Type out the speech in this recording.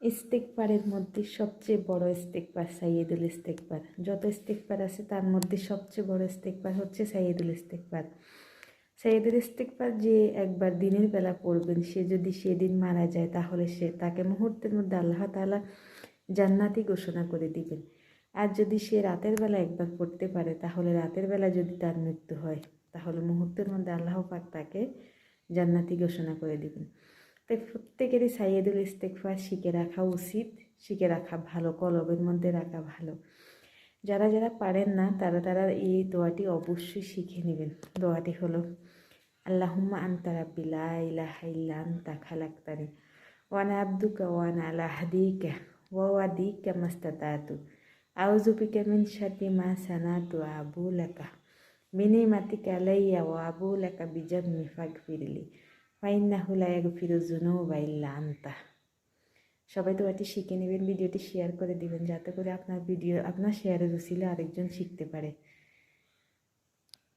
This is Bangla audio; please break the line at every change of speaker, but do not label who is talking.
ইস্তেগফারের মধ্যে সবচেয়ে বড় ইস্তেগফার সাইয়্যিদুল ইস্তেগফার। যত ইস্তেগফার আছে তার মধ্যে সবচেয়ে বড় ইস্তেগফার হচ্ছে সাইয়্যিদুল ইস্তেগফার। সাইয়্যিদুল ইস্তেগফার যে একবার দিনের বেলা পড়বেন, সে যদি সেদিন মারা যায় তাহলে তাকে মুহূর্তের মধ্যে আল্লাহ তাআলা জান্নাতি ঘোষণা করে দিবেন। আর যদি সে রাতের বেলা একবার পড়তে পারে, তাহলে রাতের বেলা যদি তার মৃত্যু হয়, তাহলে মুহূর্তের মধ্যে আল্লাহ পাক তাকে জান্নাতি ঘোষণা করে দিবেন। তাই প্রত্যেকেরই সাইয়্যিদুল ইস্তেগফার শিখে রাখা উচিত, শিখে রাখা ভালো, কলবের মধ্যে রাখা ভালো। যারা যারা পারেন না তারা এই দোয়াটি অবশ্যই শিখে নেবেন। দোয়াটি হলো, আল্লাহুম্মা আনতা রাব্বি লা ইলাহা ইল্লা আনতা খালাকতানি ওয়া আনা আবদুকা ওয়া আনা আলা আহদিকা ওয়া ওয়াদিকা মাস্তাতাতু আউযু বিকা মিন শাররি মা সানাতু ওয়া আবু লাকা বিনিমাতিকা আলাইয়া ওয়া আবু লাকা বিজাম্মি ফাগফিরলি ফা ইন্নাহু লা ইয়াগফিরুয যুনুবা ইল্লা আনতা। সবাই দোয়াটি শিখে নেবেন, ভিডিওটি শেয়ার করে দিবেন, যাতে করে আপনার শেয়ারের উসিলে আরেকজন শিখতে পারে।